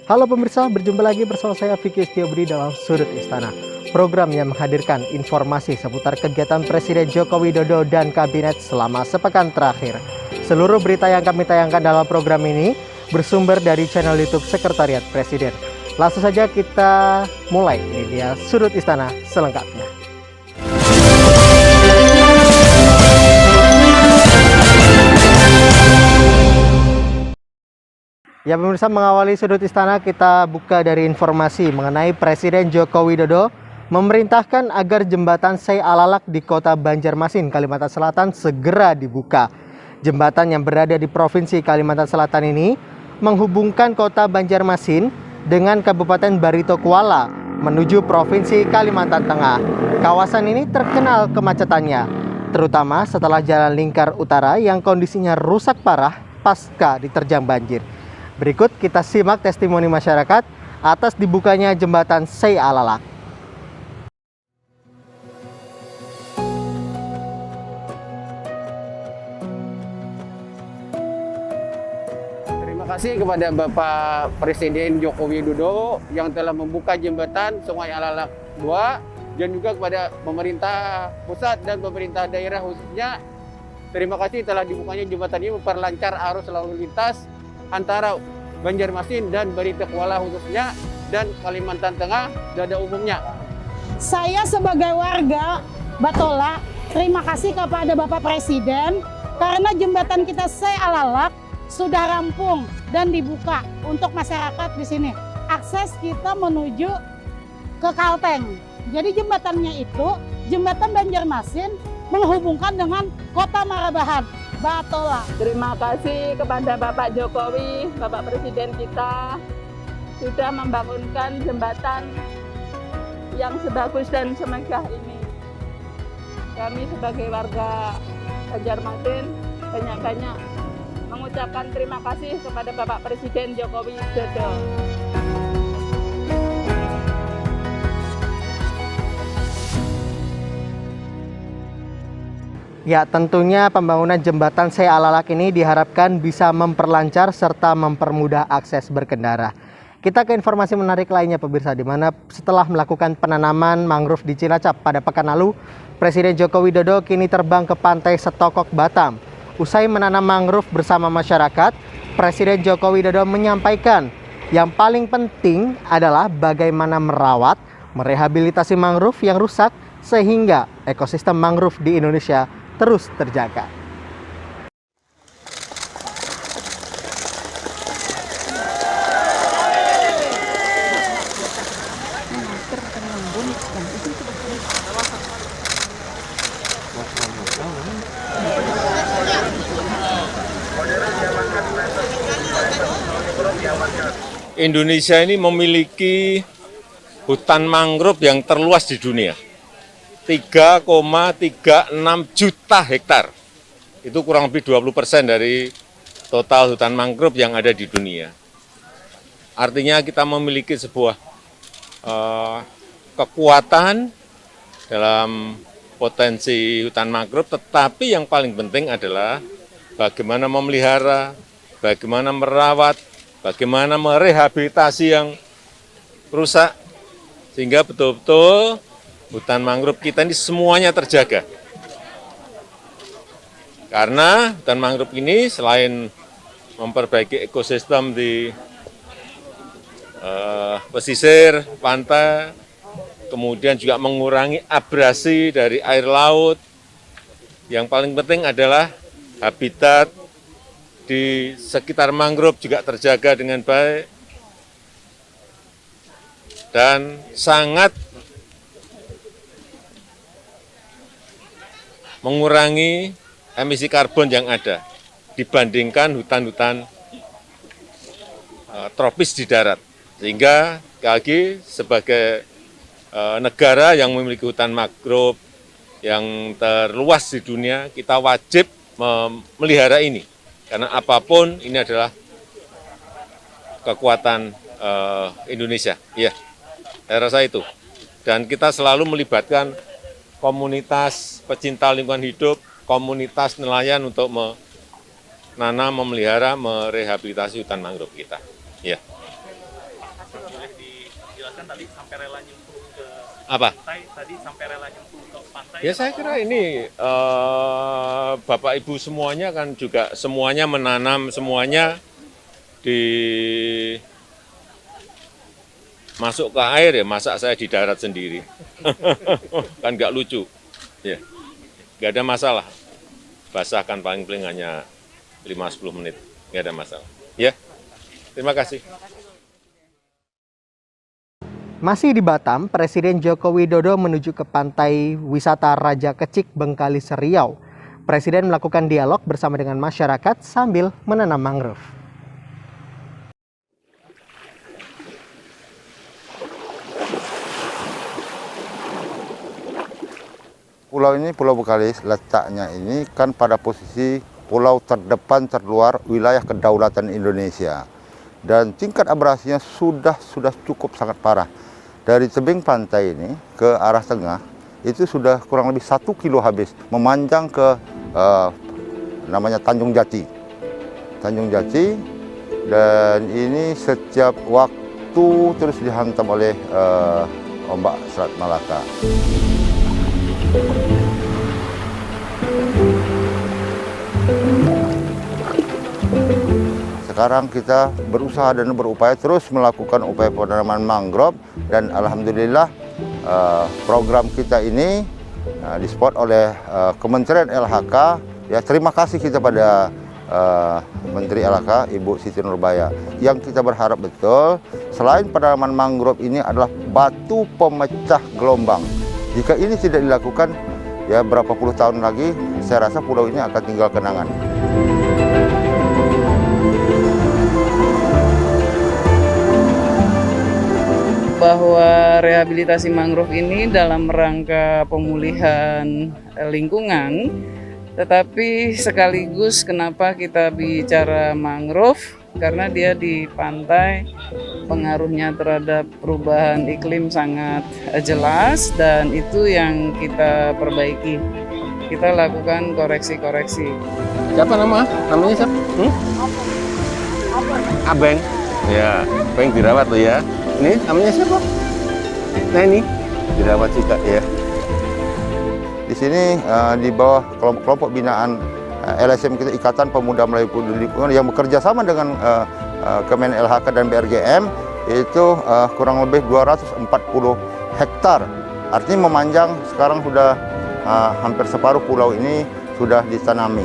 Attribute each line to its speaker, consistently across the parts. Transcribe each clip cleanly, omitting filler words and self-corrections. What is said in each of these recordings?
Speaker 1: Halo pemirsa, berjumpa lagi bersama saya Vicky Setiabudi dalam Sudut Istana. Program yang menghadirkan informasi seputar kegiatan Presiden Joko Widodo dan Kabinet selama sepekan terakhir. Seluruh berita yang kami tayangkan dalam program ini bersumber dari channel YouTube Sekretariat Presiden. Langsung saja kita mulai, ini dia Sudut Istana selengkapnya. Ya pemirsa, mengawali Sudut Istana kita buka dari informasi mengenai Presiden Joko Widodo memerintahkan agar jembatan Sei Alalak di kota Banjarmasin, Kalimantan Selatan segera dibuka. Jembatan yang berada di Provinsi Kalimantan Selatan ini menghubungkan kota Banjarmasin dengan Kabupaten Barito Kuala menuju Provinsi Kalimantan Tengah. Kawasan ini terkenal kemacetannya, terutama setelah Jalan Lingkar Utara yang kondisinya rusak parah pasca diterjang banjir. Berikut kita simak testimoni masyarakat atas dibukanya jembatan Sei Alalak.
Speaker 2: Terima kasih kepada Bapak Presiden Joko Widodo yang telah membuka jembatan Sungai Alalak 2 dan juga kepada pemerintah pusat dan pemerintah daerah khususnya. Terima kasih telah dibukanya jembatan ini memperlancar arus lalu lintas antara Banjarmasin dan Barito Kuala khususnya dan Kalimantan Tengah pada umumnya.
Speaker 3: Saya sebagai warga Batola, terima kasih kepada Bapak Presiden karena jembatan kita Sei Alalak sudah rampung dan dibuka untuk masyarakat di sini. Akses kita menuju ke Kalteng. Jadi jembatannya itu jembatan Banjarmasin menghubungkan dengan Kota Marabahan, Batola.
Speaker 4: Terima kasih kepada Bapak Jokowi, Bapak Presiden kita sudah membangunkan jembatan yang sebagus dan semegah ini. Kami sebagai warga Banjarmasin banyak-banyak mengucapkan terima kasih kepada Bapak Presiden Joko Widodo.
Speaker 1: Ya, tentunya pembangunan jembatan Sei Alalak ini diharapkan bisa memperlancar serta mempermudah akses berkendara. Kita ke informasi menarik lainnya pemirsa, di mana setelah melakukan penanaman mangrove di Cilacap pada pekan lalu, Presiden Joko Widodo kini terbang ke pantai Setokok, Batam. Usai menanam mangrove bersama masyarakat, Presiden Joko Widodo menyampaikan yang paling penting adalah bagaimana merawat, merehabilitasi mangrove yang rusak sehingga ekosistem mangrove di Indonesia terus terjaga.
Speaker 5: Indonesia ini memiliki hutan mangrove yang terluas di dunia. 3,36 juta hektar. Itu kurang lebih 20% dari total hutan mangrove yang ada di dunia. Artinya kita memiliki sebuah kekuatan dalam potensi hutan mangrove, tetapi yang paling penting adalah bagaimana memelihara, bagaimana merawat, bagaimana merehabilitasi yang rusak, sehingga betul-betul hutan mangrove kita ini semuanya terjaga. Karena hutan mangrove ini selain memperbaiki ekosistem di pesisir pantai, kemudian juga mengurangi abrasi dari air laut. Yang paling penting adalah habitat di sekitar mangrove juga terjaga dengan baik dan sangat mengurangi emisi karbon yang ada dibandingkan hutan-hutan tropis di darat. Sehingga sekali lagi sebagai negara yang memiliki hutan mangrove yang terluas di dunia, kita wajib memelihara ini. Karena apapun ini adalah kekuatan Indonesia. Iya, saya rasa itu. Dan kita selalu melibatkan komunitas pecinta lingkungan hidup, komunitas nelayan untuk menanam, memelihara, merehabilitasi hutan mangrove kita. Ya.
Speaker 6: tadi sampai rela nyemplung ke
Speaker 5: Apa?
Speaker 6: pantai, tadi sampai rela nyemplung ke pantai.
Speaker 5: Ya saya kira ini Bapak Ibu semuanya kan juga semuanya menanam, semuanya masuk ke air ya, masa saya di darat sendiri. Kan nggak lucu. Ya, nggak ada masalah. Basahkan paling-paling hanya 5-10 menit, nggak ada masalah. Ya, terima kasih.
Speaker 1: Masih di Batam, Presiden Joko Widodo menuju ke pantai wisata Raja Kecik, Bengkalis, Riau. Presiden melakukan dialog bersama dengan masyarakat sambil menanam mangrove.
Speaker 7: Pulau ini, Pulau Bengkalis, letaknya ini kan pada posisi pulau terdepan terluar wilayah kedaulatan Indonesia. Dan tingkat abrasinya sudah cukup sangat parah. Dari tebing pantai ini ke arah tengah, itu sudah kurang lebih 1 kilo habis, memanjang ke namanya Tanjung Jati. Tanjung Jati, dan ini setiap waktu terus dihantam oleh ombak Selat Malaka. Sekarang kita berusaha dan berupaya terus melakukan upaya penanaman mangrove, dan alhamdulillah program kita ini disupport oleh Kementerian LHK. Ya, terima kasih kita pada Menteri LHK Ibu Siti Nurbaya. Yang kita berharap betul, selain penanaman mangrove ini adalah batu pemecah gelombang. Jika ini tidak dilakukan, ya berapa puluh tahun lagi saya rasa pulau ini akan tinggal kenangan.
Speaker 8: Bahwa rehabilitasi mangrove ini dalam rangka pemulihan lingkungan, tetapi sekaligus kenapa kita bicara mangrove, karena dia di pantai pengaruhnya terhadap perubahan iklim sangat jelas, dan itu yang kita perbaiki. Kita lakukan koreksi-koreksi.
Speaker 5: Siapa namanya siapa? Abeng. Ya, Abeng dirawat loh ya. Ini namanya siapa? Nah ini dirawat juga ya.
Speaker 7: Di sini di bawah kelompok-kelompok binaan LSM kita, Ikatan Pemuda Melayu Lingkungan, yang bekerja sama dengan Kemen LHK dan BRGM, itu kurang lebih 240 hektar. Artinya memanjang, sekarang sudah hampir separuh pulau ini sudah ditanami.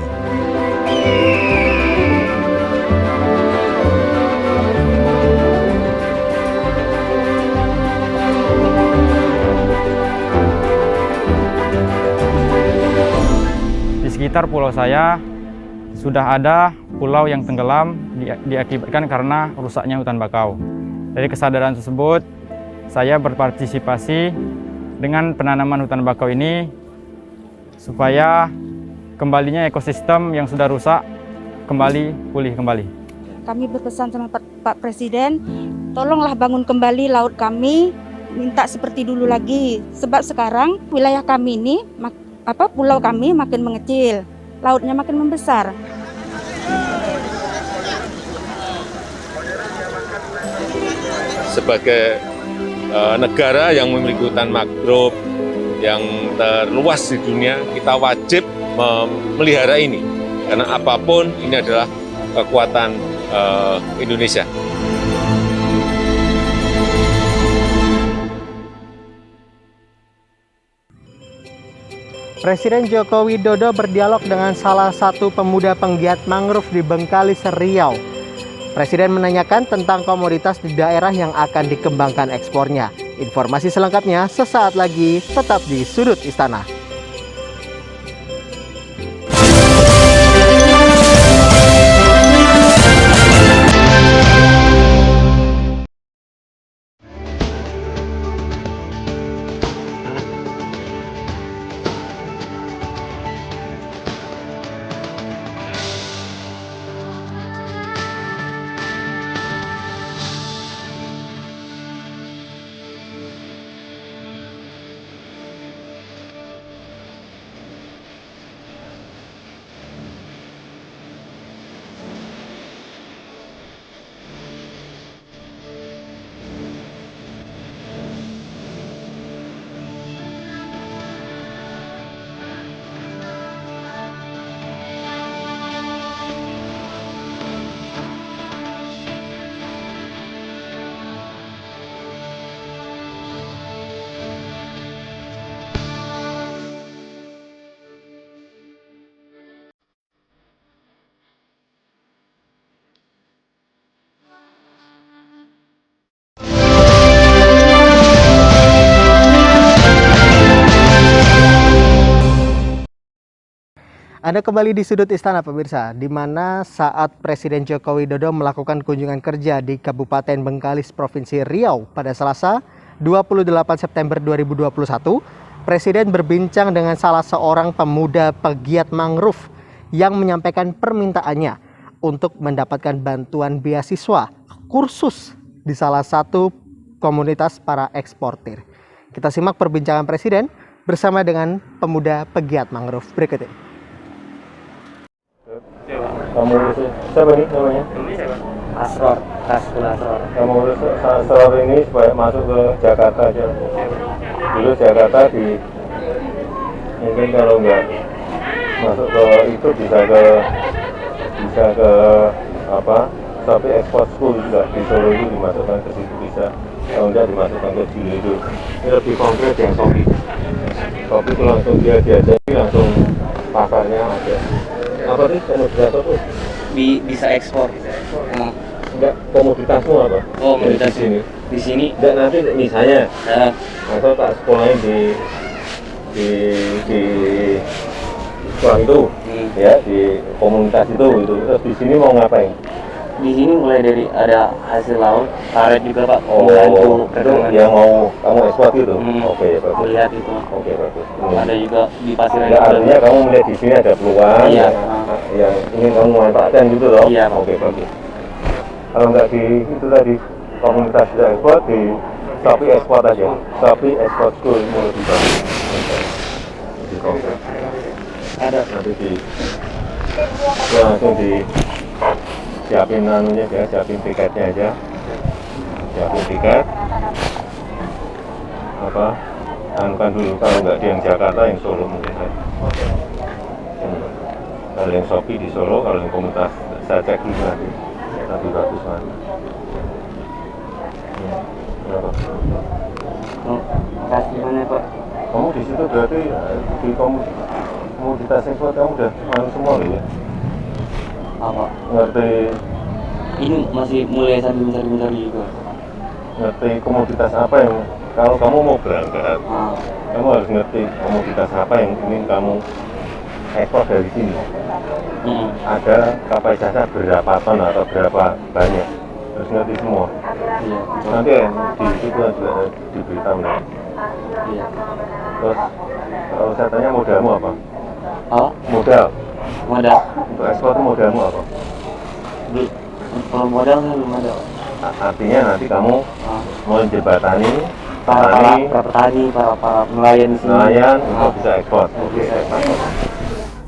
Speaker 9: Di sekitar pulau saya sudah ada pulau yang tenggelam diakibatkan karena rusaknya hutan bakau. Dari kesadaran tersebut, saya berpartisipasi dengan penanaman hutan bakau ini supaya kembalinya ekosistem yang sudah rusak pulih kembali.
Speaker 10: Kami berpesan sama Pak Presiden, tolonglah bangun kembali laut kami, minta seperti dulu lagi. Sebab sekarang wilayah kami ini, pulau kami makin mengecil, lautnya makin membesar.
Speaker 5: Sebagai negara yang memiliki hutan mangrove yang terluas di dunia, kita wajib memelihara ini. Karena apapun, ini adalah kekuatan Indonesia.
Speaker 1: Presiden Joko Widodo berdialog dengan salah satu pemuda penggiat mangrove di Bengkalis, Riau. Presiden menanyakan tentang komoditas di daerah yang akan dikembangkan ekspornya. Informasi selengkapnya sesaat lagi, tetap di Sudut Istana. Anda kembali di sudut istana pemirsa, di mana saat Presiden Joko Widodo melakukan kunjungan kerja di Kabupaten Bengkalis, Provinsi Riau pada Selasa 28 September 2021, Presiden berbincang dengan salah seorang pemuda pegiat mangrove yang menyampaikan permintaannya untuk mendapatkan bantuan beasiswa kursus di salah satu komunitas para eksportir. Kita simak perbincangan Presiden bersama dengan pemuda pegiat mangrove berikut ini.
Speaker 5: Kamu urus siapa nih namanya?
Speaker 6: Ini siapa?
Speaker 9: Asror, Kasbul Asror.
Speaker 5: Kamu urus Asror ini supaya masuk ke Jakarta aja. Dulu Jakarta mungkin kalau nggak masuk ke itu bisa ke tapi ekspor school juga di Solo itu dimasukkan ke situ bisa. Kalau nggak dimasukkan ke Jili itu. Ini lebih konkret yang kopi. Kopi itu langsung dia diajari langsung pasarnya ada. Apa sih komoditas apa?
Speaker 9: Bisa ekspor. Nah,
Speaker 5: Enggak, komoditasmu apa?
Speaker 9: komoditas
Speaker 5: di sini.
Speaker 9: di sini.
Speaker 5: Enggak, nanti misalnya atau tak sekolahin di sekolah itu ya, di komunitas itu terus di sini mau ngapain?
Speaker 9: Di sini mulai dari ada hasil laut, karet juga Pak.
Speaker 5: Itu yang mau kamu ekspor itu. Oke, bagus.
Speaker 9: Melihat itu.
Speaker 5: Oke, bagus.
Speaker 9: Ada juga di pasir
Speaker 5: Ya, artinya kamu melihat di sini ada peluang
Speaker 9: Iya.
Speaker 5: yang ingin kamu manfaatkan gitu loh.
Speaker 9: Iya, Pak.
Speaker 5: Oke, bagus. Kalau nggak di itu tadi komunitas bisa ekspor, di Shopee ekspor aja. Shopee ekspor school itu lebih bagus. Lebih konkret.
Speaker 9: ada.
Speaker 5: Nanti langsung siapin anunya ya, siapin tiketnya aja. Siapin tiket. Anukan dulu kalau nggak di yang Jakarta, yang Solo mungkin. Kalau yang Shopee di Solo, kalau yang komunitas saya cek dulu nanti. Nanti bagus kan. Berapa?
Speaker 9: Kasih mana Pak?
Speaker 5: Kamu di situ berarti di komoditas ekspor kamu udah semua loh ya?
Speaker 9: Apa?
Speaker 5: Ngerti
Speaker 9: Ini masih mulai sambil mencari-mencari juga.
Speaker 5: ngerti komoditas apa yang kalau kamu mau berangkat, kamu harus ngerti komoditas apa yang ingin kamu ekspor dari sini. Ada kapasitasnya berapa ton atau berapa banyak, harus ngerti semua.
Speaker 9: Iya.
Speaker 5: Nanti di situ juga diberitahu.
Speaker 9: Iya.
Speaker 5: Terus kalau saya tanya modalmu apa?
Speaker 9: Modal.
Speaker 5: Untuk ekspor itu modalmu apa?
Speaker 9: Kalau modal kan belum ada.
Speaker 5: Artinya nanti kamu menjembatani
Speaker 9: Para petani, para nelayan di sini.
Speaker 5: nelayan untuk bisa ekspor. Oke.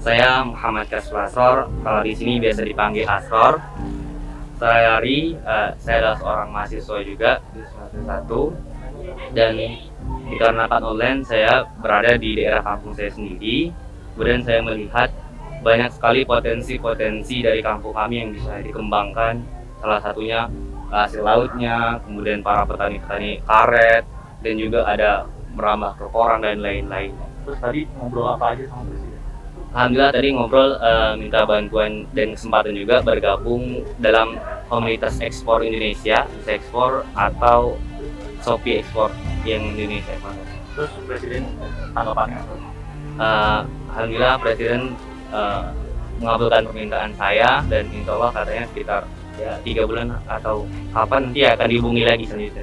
Speaker 11: Saya Muhammad Kasbul Asror, kalau di sini biasa dipanggil Asror. Saya adalah seorang mahasiswa juga di semester 1, dan dikarenakan online saya berada di daerah kampung saya sendiri. Kemudian saya melihat banyak sekali potensi-potensi dari kampung kami yang bisa dikembangkan. Salah satunya hasil lautnya, kemudian para petani-petani karet, dan juga ada merambah ke porang dan lain-lain.
Speaker 6: Terus tadi ngobrol apa aja sama Presiden?
Speaker 11: Alhamdulillah tadi ngobrol, minta bantuan dan kesempatan juga bergabung dalam komunitas ekspor Indonesia, ekspor atau Shopee ekspor yang Indonesia.
Speaker 6: Terus Presiden tanggapannya apa?
Speaker 11: Alhamdulillah Presiden mengabulkan permintaan saya, dan insya Allah katanya sekitar 3 bulan atau kapan nanti akan dihubungi lagi selanjutnya.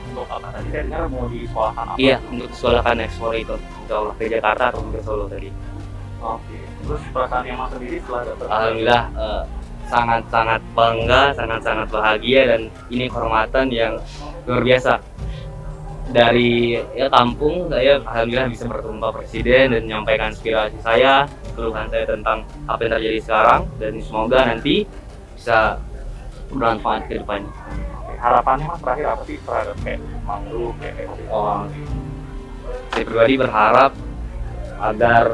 Speaker 6: Untuk apa tadi? Saya dengar mau disekolahkan apa?
Speaker 11: Iya, untuk sekolahkan ekspor itu, insya Allah ke Jakarta atau ke Solo tadi.
Speaker 6: Oke. Terus perasaan yang Mas sendiri setelah dapat?
Speaker 11: Alhamdulillah sangat-sangat bangga, sangat-sangat bahagia, dan ini kehormatan yang luar biasa. Dari kampung saya alhamdulillah bisa bertemu Pak Presiden dan menyampaikan aspirasi saya, keluhan saya tentang apa yang terjadi sekarang, dan semoga nanti bisa bermanfaat ke depannya.
Speaker 6: Harapannya Mas terakhir apa sih terhadap kayak mangrove, kayak ekosistem?
Speaker 11: Saya pribadi berharap agar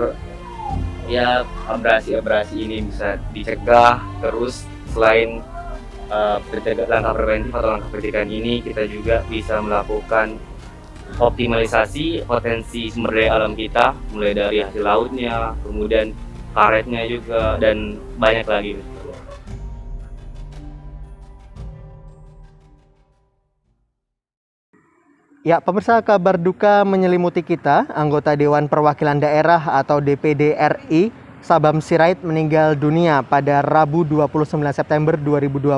Speaker 11: abrasi-abrasi ini bisa dicegah terus. Selain langkah preventif atau langkah pencegahan ini, kita juga bisa melakukan optimalisasi potensi sumber daya alam kita, mulai dari hasil lautnya, kemudian karetnya juga, dan banyak lagi.
Speaker 1: Ya, pemirsa, kabar duka menyelimuti kita. Anggota Dewan Perwakilan Daerah atau DPD RI Sabam Sirait meninggal dunia pada Rabu 29 September 2021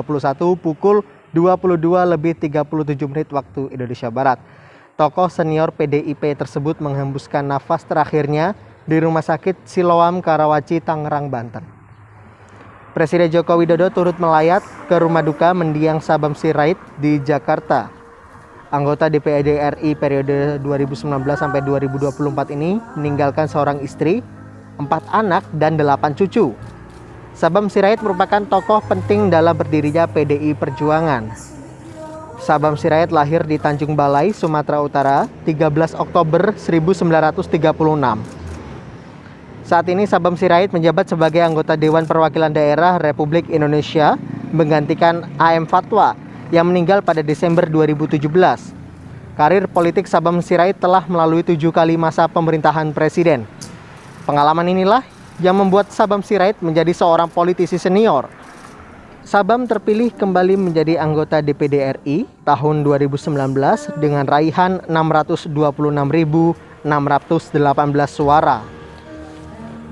Speaker 1: pukul 22:37 waktu Indonesia Barat. Tokoh senior PDIP tersebut menghembuskan nafas terakhirnya di Rumah Sakit Siloam Karawaci, Tangerang, Banten. Presiden Joko Widodo turut melayat ke rumah duka mendiang Sabam Sirait di Jakarta. Anggota DPRD RI periode 2019 sampai 2024 ini meninggalkan seorang istri, 4 anak, dan 8 cucu. Sabam Sirait merupakan tokoh penting dalam berdirinya PDI Perjuangan. Sabam Sirait lahir di Tanjung Balai, Sumatera Utara, 13 Oktober 1936. Saat ini Sabam Sirait menjabat sebagai anggota Dewan Perwakilan Daerah Republik Indonesia menggantikan AM Fatwa yang meninggal pada Desember 2017. Karir politik Sabam Sirait telah melalui 7 kali masa pemerintahan presiden. Pengalaman inilah yang membuat Sabam Sirait menjadi seorang politisi senior. Sabam terpilih kembali menjadi anggota DPD RI tahun 2019 dengan raihan 626.618 suara.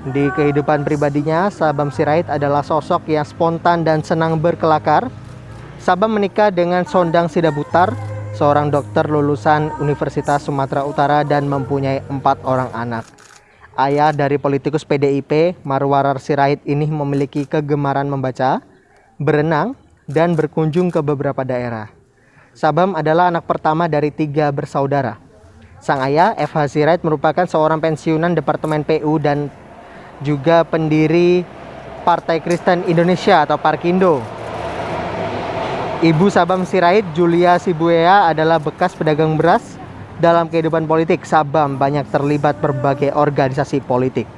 Speaker 1: Di kehidupan pribadinya, Sabam Sirait adalah sosok yang spontan dan senang berkelakar. Sabam menikah dengan Sondang Sidabutar, seorang dokter lulusan Universitas Sumatera Utara dan mempunyai 4 orang anak. Ayah dari politikus PDIP, Marwarar Sirait ini memiliki kegemaran membaca, berenang, dan berkunjung ke beberapa daerah. Sabam adalah anak pertama dari 3 bersaudara. Sang ayah, FH Sirait, merupakan seorang pensiunan Departemen PU dan juga pendiri Partai Kristen Indonesia atau Parkindo. Ibu Sabam Sirait, Julia Sibuea, adalah bekas pedagang beras. Dalam kehidupan politik, Sabam banyak terlibat berbagai organisasi politik.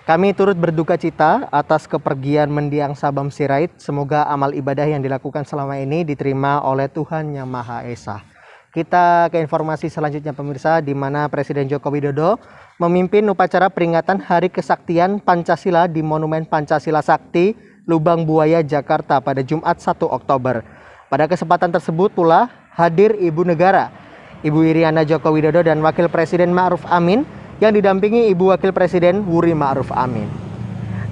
Speaker 1: Kami turut berduka cita atas kepergian mendiang Sabam Sirait. Semoga amal ibadah yang dilakukan selama ini diterima oleh Tuhan Yang Maha Esa. Kita ke informasi selanjutnya pemirsa, di mana Presiden Joko Widodo memimpin upacara peringatan Hari Kesaktian Pancasila di Monumen Pancasila Sakti, Lubang Buaya, Jakarta pada Jumat 1 Oktober. Pada kesempatan tersebut pula hadir Ibu Negara, Ibu Iriana Joko Widodo dan Wakil Presiden Ma'ruf Amin yang didampingi Ibu Wakil Presiden Wuri Ma'ruf Amin.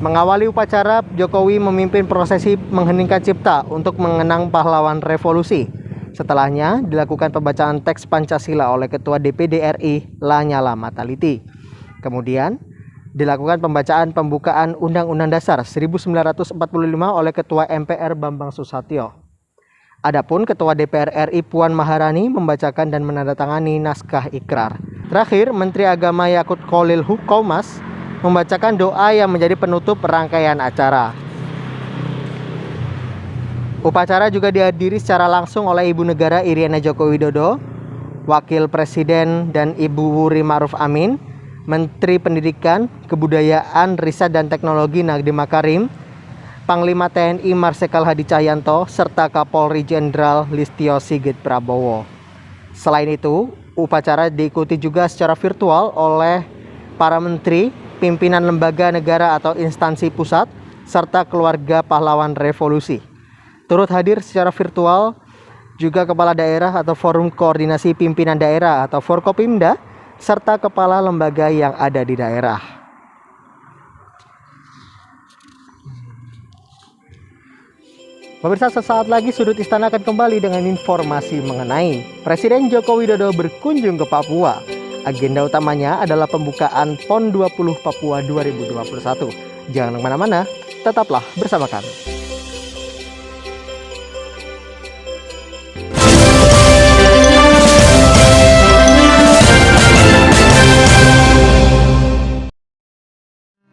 Speaker 1: Mengawali upacara, Jokowi memimpin prosesi mengheningkan cipta untuk mengenang pahlawan revolusi. Setelahnya dilakukan pembacaan teks Pancasila oleh Ketua DPD RI Lanyala Mataliti. Kemudian dilakukan pembacaan pembukaan Undang-Undang Dasar 1945 oleh Ketua MPR Bambang Susatyo. Adapun Ketua DPR RI Puan Maharani membacakan dan menandatangani naskah ikrar. Terakhir, Menteri Agama Yakut Khalil Qomas membacakan doa yang menjadi penutup rangkaian acara. Upacara juga dihadiri secara langsung oleh Ibu Negara Iriana Joko Widodo, Wakil Presiden dan Ibu Wuri Ma'ruf Amin, Menteri Pendidikan, Kebudayaan, Riset dan Teknologi Nadiem Makarim, Panglima TNI Marsikal Hadi Cahyanto, serta Kapolri Jenderal Listio Sigit Prabowo. Selain itu, upacara diikuti juga secara virtual oleh para menteri, pimpinan lembaga negara atau instansi pusat, serta keluarga pahlawan revolusi. Turut hadir secara virtual juga Kepala Daerah atau Forum Koordinasi Pimpinan Daerah atau Forkopimda, serta kepala lembaga yang ada di daerah. Pemirsa, sesaat lagi Sudut Istana akan kembali dengan informasi mengenai Presiden Joko Widodo berkunjung ke Papua. Agenda utamanya adalah pembukaan PON 20 Papua 2021. Jangan kemana-mana, tetaplah bersama kami.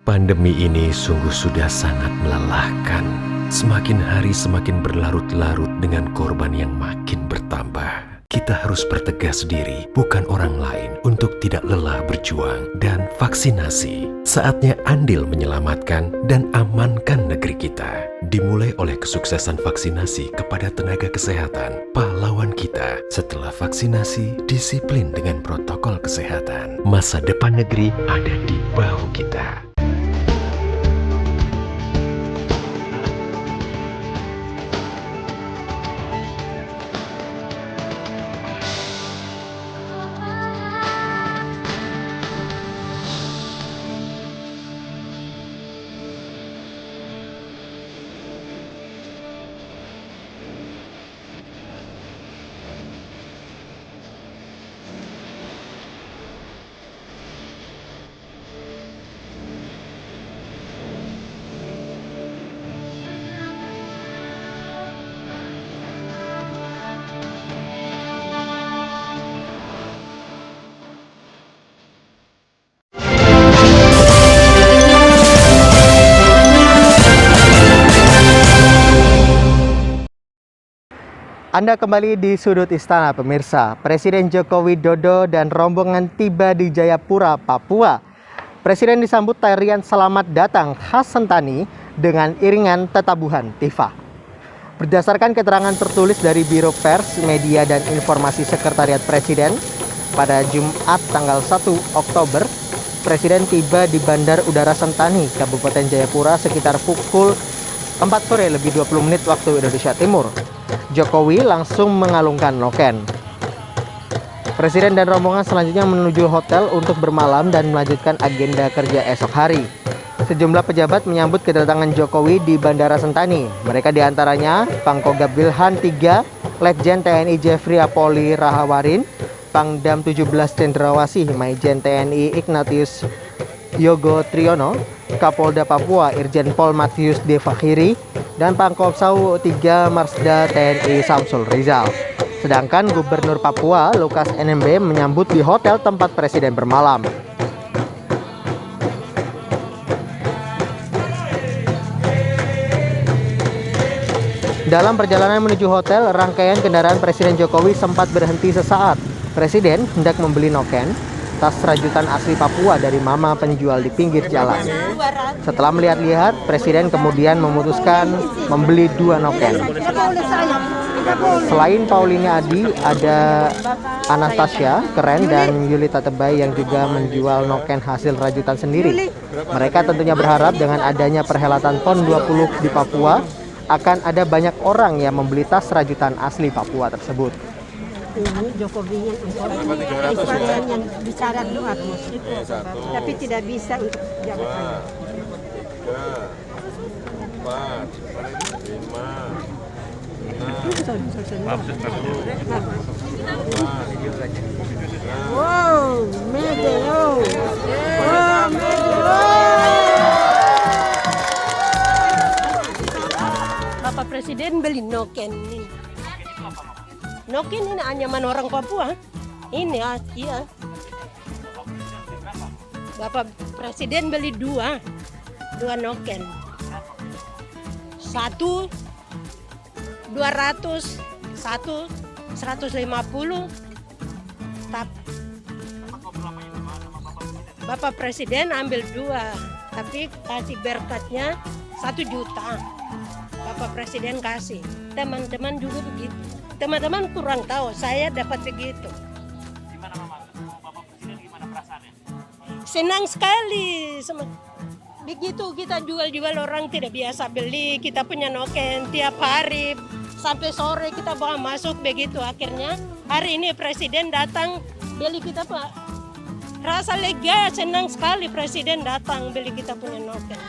Speaker 12: Pandemi ini sungguh sudah sangat melelahkan. Semakin hari semakin berlarut-larut dengan korban yang makin bertambah. Kita harus bertegas diri, bukan orang lain, untuk tidak lelah berjuang dan vaksinasi. Saatnya andil menyelamatkan dan amankan negeri kita. Dimulai oleh kesuksesan vaksinasi kepada tenaga kesehatan, pahlawan kita. Setelah vaksinasi, disiplin dengan protokol kesehatan. Masa depan negeri ada di bahu kita.
Speaker 1: Anda kembali di Sudut Istana, pemirsa. Presiden Joko Widodo dan rombongan tiba di Jayapura, Papua. Presiden disambut tarian selamat datang khas Sentani dengan iringan tetabuhan tifa. Berdasarkan keterangan tertulis dari Biro Pers, Media, dan Informasi Sekretariat Presiden, pada Jumat tanggal 1 Oktober, Presiden tiba di Bandar Udara Sentani, Kabupaten Jayapura sekitar pukul 4 sore lebih 20 menit waktu Indonesia Timur. Jokowi langsung mengalungkan noken. Presiden dan rombongan selanjutnya menuju hotel untuk bermalam dan melanjutkan agenda kerja esok hari. Sejumlah pejabat menyambut kedatangan Jokowi di Bandara Sentani. Mereka diantaranya Pangkogab Wilhan III, Letjen TNI Jeffrey Apoli Rahawarin, Pangdam 17 Cendrawasih Maijen TNI Ignatius Yogo Triyono, Kapolda Papua Irjen Pol Matius D. Fakhiri, dan Pangkopsau 3 Marsda TNI Samsul Rizal. Sedangkan Gubernur Papua Lukas NMB menyambut di hotel tempat Presiden bermalam. Dalam perjalanan menuju hotel, rangkaian kendaraan Presiden Jokowi sempat berhenti sesaat. Presiden hendak membeli noken, tas rajutan asli Papua dari mama penjual di pinggir jalan. Setelah melihat-lihat, Presiden kemudian memutuskan membeli 2 noken. Selain Pauline Adi, ada Anastasia Keren dan Yulita Tebay yang juga menjual noken hasil rajutan sendiri. Mereka tentunya berharap dengan adanya perhelatan PON 20 di Papua, akan ada banyak orang yang membeli tas rajutan asli Papua tersebut.
Speaker 13: Ini Jokowi yang bicara doa tapi tidak bisa untuk jabatan. 2, 3, 4, 5, 6. Wow, Medeo. Wow, Medeo. Bapak Presiden beli noken ini. Noken ini anyaman orang Papua. Ini ya, iya. Bapak Presiden beli 2 noken. 1 200, 1 150. Bapak Presiden ambil 2, tapi kasih berkatnya 1 juta. Bapak Presiden kasih. Teman-teman juga begitu. Teman-teman kurang tahu, saya dapat begitu.
Speaker 6: Gimana Bapak Presiden, gimana perasaannya?
Speaker 13: Senang sekali. Begitu kita jual-jual, orang tidak biasa beli. Kita punya noken tiap hari sampai sore kita bawa masuk begitu. Akhirnya hari ini Presiden datang beli kita, Pak. Rasa lega, senang sekali Presiden datang beli kita punya noken.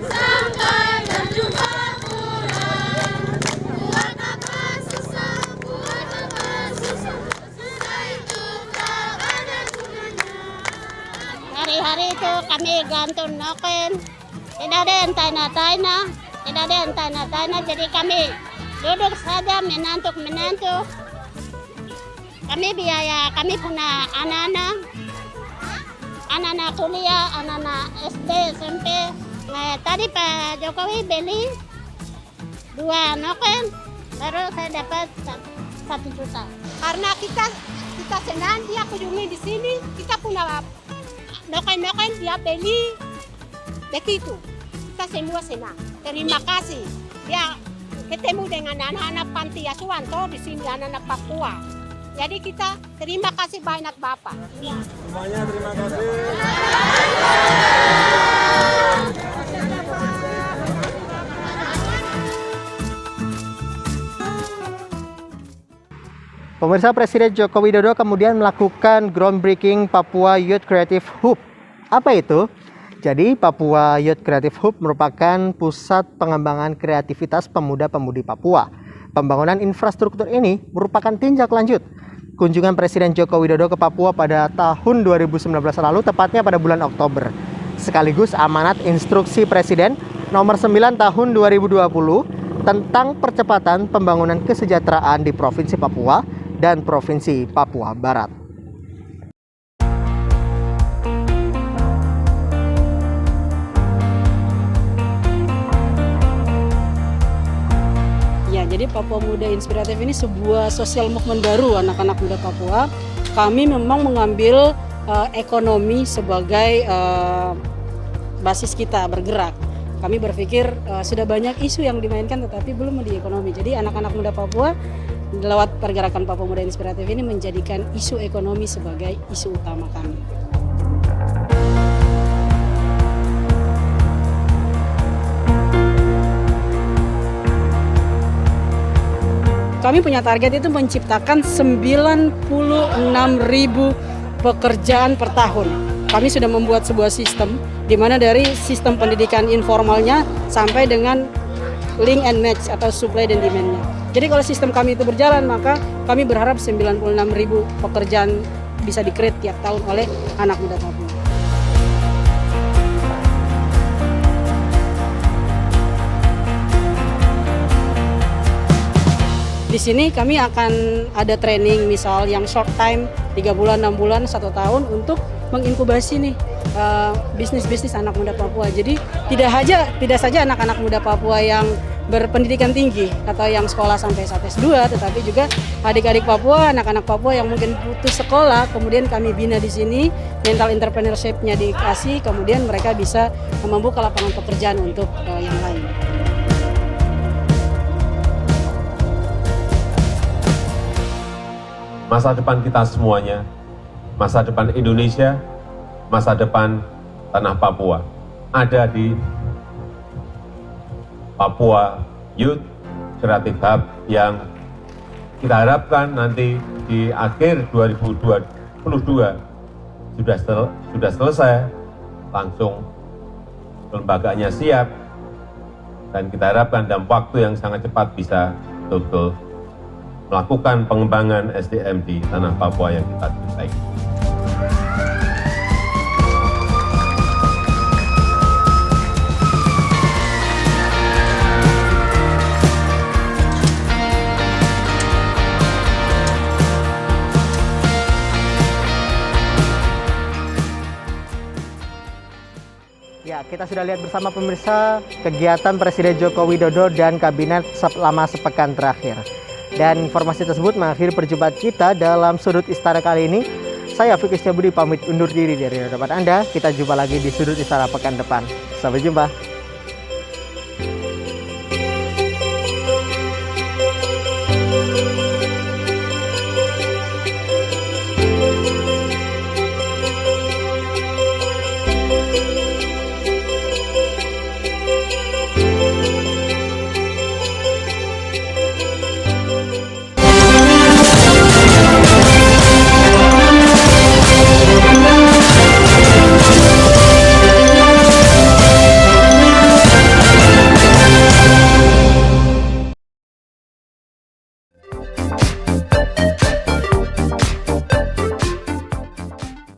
Speaker 13: Sampai berjumpa pulang. Buat apa susah, buat apa susah. Susah itu tak ada gunanya. Hari-hari itu kami gantung noken. Tidak ada yang tanya-tanya. Tidak ada yang tanya-tanya. Jadi kami duduk saja menantuk. Kami biaya, kami punya anak-anak kuliah, anak-anak SD, SMP. Nah, tadi Pak Jokowi beli 2 noken, baru saya dapat 1 juta. Karena kita senang dia kunjungi di sini, kita punya noken dia beli begitu. Kita semua senang. Terima kasih. Dia ketemu dengan anak-anak panti asuhan di sini, anak-anak Papua. Jadi kita terima kasih banyak Bapak.
Speaker 14: Semuanya terima kasih.
Speaker 1: Pemirsa, Presiden Joko Widodo kemudian melakukan groundbreaking Papua Youth Creative Hub. Apa itu? Jadi Papua Youth Creative Hub merupakan pusat pengembangan kreativitas pemuda-pemudi Papua. Pembangunan infrastruktur ini merupakan tinjak lanjut kunjungan Presiden Joko Widodo ke Papua pada tahun 2019 lalu, tepatnya pada bulan Oktober. Sekaligus amanat instruksi Presiden nomor 9 tahun 2020 tentang percepatan pembangunan kesejahteraan di Provinsi Papua dan Provinsi Papua Barat.
Speaker 15: Jadi Papua Muda Inspiratif ini sebuah sosial movement baru anak-anak muda Papua. Kami memang mengambil ekonomi sebagai basis kita bergerak. Kami berpikir sudah banyak isu yang dimainkan tetapi belum di ekonomi. Jadi anak-anak muda Papua lewat pergerakan Papua Muda Inspiratif ini menjadikan isu ekonomi sebagai isu utama kami. Kami punya target itu menciptakan 96.000 pekerjaan per tahun. Kami sudah membuat sebuah sistem di mana dari sistem pendidikan informalnya sampai dengan link and match atau supply dan demand-nya. Jadi kalau sistem kami itu berjalan, maka kami berharap 96.000 pekerjaan bisa di-create tiap tahun oleh anak muda Papua. Di sini kami akan ada training misal yang short time 3 bulan, 6 bulan, 1 tahun untuk menginkubasi nih bisnis-bisnis anak muda Papua. Jadi tidak saja anak-anak muda Papua yang berpendidikan tinggi atau yang sekolah sampai S2, tetapi juga adik-adik Papua, anak-anak Papua yang mungkin putus sekolah, kemudian kami bina di sini, mental entrepreneurship-nya dikasih, kemudian mereka bisa membuka lapangan pekerjaan untuk yang lain.
Speaker 16: Masa depan kita semuanya, masa depan Indonesia, masa depan tanah Papua ada di Papua Youth Creative Hub yang kita harapkan nanti di akhir 2022 sudah selesai, langsung lembaganya siap, dan kita harapkan dalam waktu yang sangat cepat bisa betul-betul melakukan pengembangan SDM di tanah Papua yang kita cintai.
Speaker 1: Ya, kita sudah lihat bersama pemirsa kegiatan Presiden Joko Widodo dan Kabinet selama sepekan terakhir. Dan informasi tersebut mengakhiri perjumpaan kita dalam Sudut Istana kali ini. Saya Fikri Setiabudi pamit undur diri dari hadapan Anda. Kita jumpa lagi di Sudut Istana pekan depan. Sampai jumpa.